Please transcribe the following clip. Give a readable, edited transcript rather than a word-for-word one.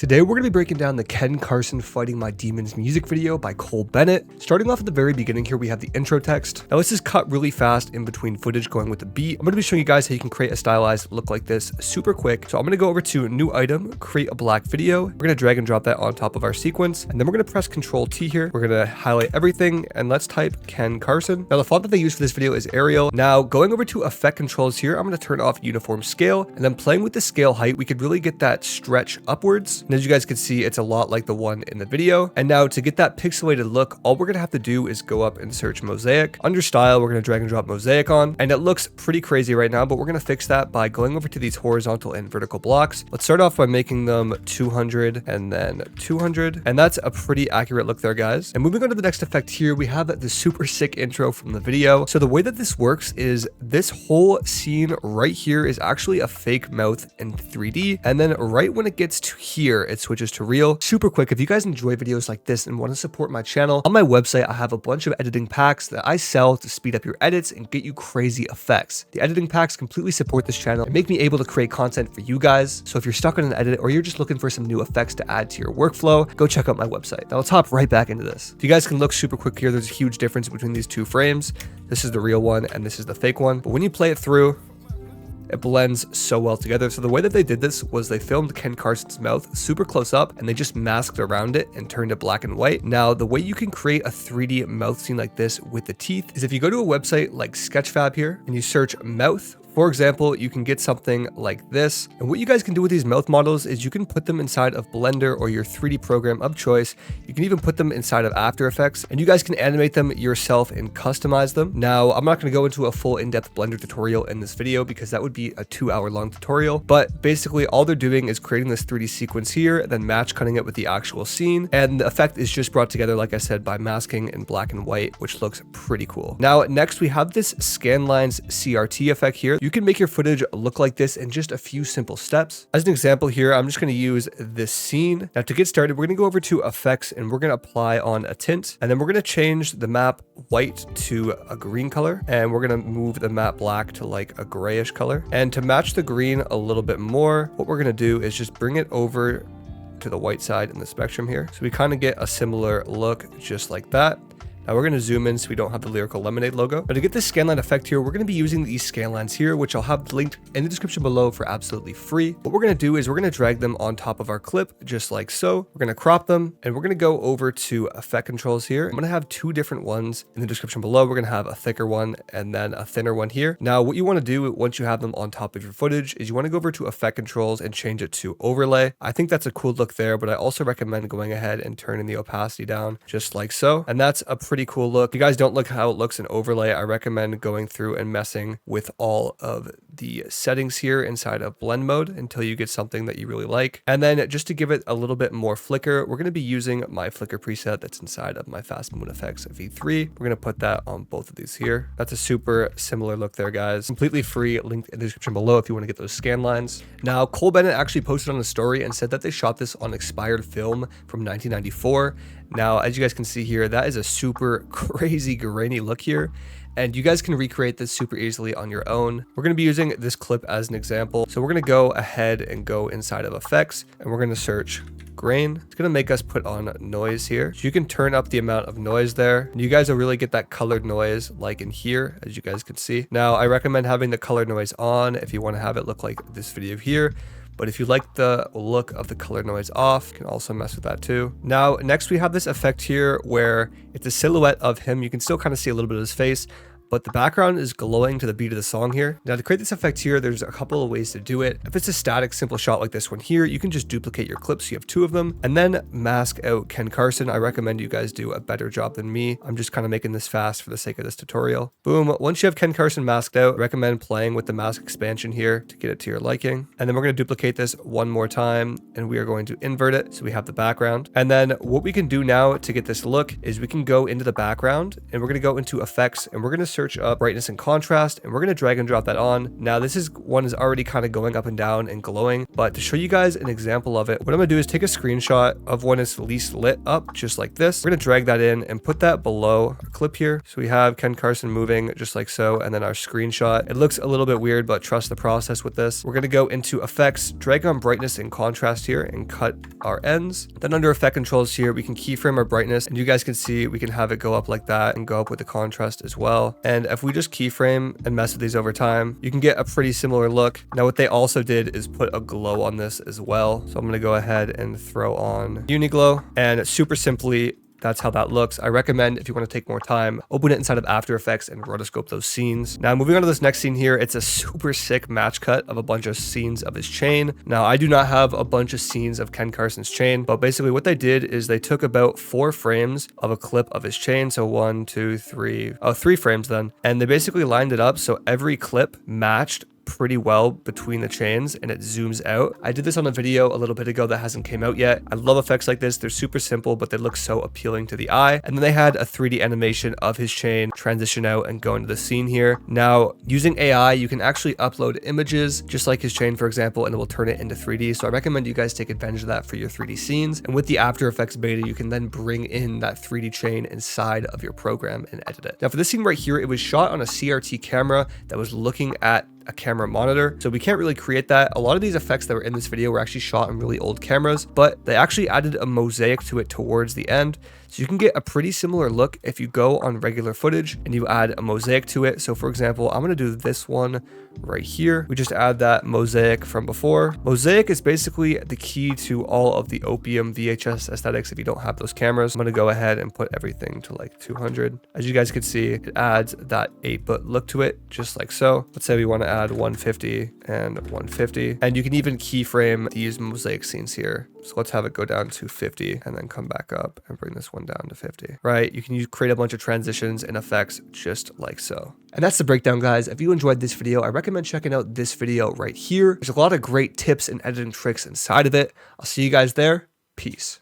Today we're going to be breaking down the Ken Carson Fighting My Demons music video by Cole Bennett. Starting off at the very beginning here, we have the intro text. Now this is cut really fast in between footage going with the beat. I'm going to be showing you guys how you can create a stylized look like this super quick. So I'm going to go over to new item, create a black video. We're going to drag and drop that on top of our sequence. And then we're going to press Control T here. We're going to highlight everything and let's type Ken Carson. Now the font that they use for this video is Arial. Now going over to effect controls here, I'm going to turn off uniform scale, and then playing with the scale height, we could really get that stretch upwards. And as you guys can see, it's a lot like the one in the video. And now to get that pixelated look, all we're going to have to do is go up and search mosaic. Under style, we're going to drag and drop mosaic on, and it looks pretty crazy right now, but we're going to fix that by going over to these horizontal and vertical blocks. Let's start off by making them 200 and then 200. And that's a pretty accurate look there, guys. And moving on to the next effect here, we have the super sick intro from the video. So the way that this works is this whole scene right here is actually a fake mouth in 3D. And then right when it gets to here, it switches to real. Super quick. If you guys enjoy videos like this and want to support my channel, on my website, I have a bunch of editing packs that I sell to speed up your edits and get you crazy effects. The editing packs completely support this channel and make me able to create content for you guys. So if you're stuck on an edit or you're just looking for some new effects to add to your workflow, go check out my website. Now let's hop right back into this. If you guys can look super quick here, there's a huge difference between these two frames. This is the real one and this is the fake one. But when you play it through, it blends so well together. So the way that they did this was they filmed Ken Carson's mouth super close up and they just masked around it and turned it black and white. Now, the way you can create a 3D mouth scene like this with the teeth is if you go to a website like Sketchfab here and you search mouth. For example, you can get something like this. And what you guys can do with these mouth models is you can put them inside of Blender or your 3D program of choice. You can even put them inside of After Effects and you guys can animate them yourself and customize them. Now, I'm not going to go into a full in-depth Blender tutorial in this video because that would be a 2-hour-long tutorial. But basically all they're doing is creating this 3D sequence here, then match cutting it with the actual scene. And the effect is just brought together, like I said, by masking in black and white, which looks pretty cool. Now, next we have this Scanlines CRT effect here. You can make your footage look like this in just a few simple steps. As an example here, I'm just going to use this scene. Now to get started, we're going to go over to effects and we're going to apply on a tint. And then we're going to change the map white to a green color. And we're going to move the map black to like a grayish color. And to match the green a little bit more, what we're going to do is just bring it over to the white side in the spectrum here. So we kind of get a similar look just like that. Now we're going to zoom in so we don't have the Lyrical Lemonade logo. Now to get this scanline effect here, we're going to be using these scanlines here, which I'll have linked in the description below for absolutely free. What we're going to do is we're going to drag them on top of our clip, just like so. We're going to crop them and we're going to go over to effect controls here. I'm going to have two different ones in the description below. We're going to have a thicker one and then a thinner one here. Now what you want to do once you have them on top of your footage is you want to go over to effect controls and change it to overlay. I think that's a cool look there, but I also recommend going ahead and turning the opacity down just like so. And that's a pretty cool look. If you guys don't like how it looks in overlay, I recommend going through and messing with all of the settings here inside of blend mode until you get something that you really like. And then just to give it a little bit more flicker, we're going to be using my flicker preset that's inside of my Fast Moon Effects V3. We're going to put that on both of these here. That's a super similar look there, guys. Completely free, linked in the description below if you want to get those scan lines. Now, Cole Bennett actually posted on a story and said that they shot this on expired film from 1994. Now, as you guys can see here, that is a super crazy grainy look here. And you guys can recreate this super easily on your own. We're going to be using this clip as an example. So we're going to go ahead and go inside of effects and we're going to search grain. It's going to make us put on noise here. So you can turn up the amount of noise there. And you guys will really get that colored noise like in here, as you guys can see. Now, I recommend having the colored noise on if you want to have it look like this video here. But if you like the look of the color noise off, you can also mess with that too. Now, next we have this effect here where it's a silhouette of him. You can still kind of see a little bit of his face, but the background is glowing to the beat of the song here. Now to create this effect here, there's a couple of ways to do it. If it's a static, simple shot like this one here, you can just duplicate your clips. So you have two of them and then mask out Ken Carson. I recommend you guys do a better job than me. I'm just kind of making this fast for the sake of this tutorial. Boom. Once you have Ken Carson masked out, I recommend playing with the mask expansion here to get it to your liking. And then we're going to duplicate this one more time and we are going to invert it. So we have the background. And then what we can do now to get this look is we can go into the background and we're going to go into effects and we're going to search search up brightness and contrast, and we're going to drag and drop that on. Now this is one is already kind of going up and down and glowing, but to show you guys an example of it, what I'm going to do is take a screenshot of when it's least lit up, just like this. We're going to drag that in and put that below our clip here. So we have Ken Carson moving just like so, and then our screenshot. It looks a little bit weird, but trust the process with this. We're going to go into effects, drag on brightness and contrast here, and cut our ends. Then under effect controls here, we can keyframe our brightness, and you guys can see we can have it go up like that and go up with the contrast as well. And if we just keyframe and mess with these over time, you can get a pretty similar look. Now what they also did is put a glow on this as well. So I'm going to go ahead and throw on Uniglow, and super simply, that's how that looks. I recommend, if you want to take more time, open it inside of After Effects and rotoscope those scenes. Now moving on to this next scene here, it's a super sick match cut of a bunch of scenes of his chain. Now I do not have a bunch of scenes of Ken Carson's chain, but basically what they did is they took about 4 frames of a clip of his chain. So 1, 2, 3, 3 frames then. And they basically lined it up so every clip matched pretty well between the chains and it zooms out. I did this on a video a little bit ago that hasn't came out yet. I love effects like this. They're super simple, but they look so appealing to the eye. And then they had a 3D animation of his chain transition out and go into the scene here. Now, using AI, you can actually upload images just like his chain, for example, and it will turn it into 3D. So I recommend you guys take advantage of that for your 3D scenes. And with the After Effects beta, you can then bring in that 3D chain inside of your program and edit it. Now for this scene right here, it was shot on a CRT camera that was looking at a camera monitor, so we can't really create that. A lot of these effects that were in this video were actually shot on really old cameras, but they actually added a mosaic to it towards the end. So you can get a pretty similar look if you go on regular footage and you add a mosaic to it. So for example, I'm going to do this one right here. We just add that mosaic from before. Mosaic is basically the key to all of the OPIUM VHS aesthetics if you don't have those cameras. I'm going to go ahead and put everything to like 200. As you guys can see, it adds that 8-bit look to it, just like so. Let's say we want to add 150 and 150. And you can even keyframe these mosaic scenes here. So let's have it go down to 50 and then come back up and bring this one down to 50, right? You can create a bunch of transitions and effects just like so. And that's the breakdown, guys. If you enjoyed this video, I recommend checking out this video right here. There's a lot of great tips and editing tricks inside of it. I'll see you guys there. Peace.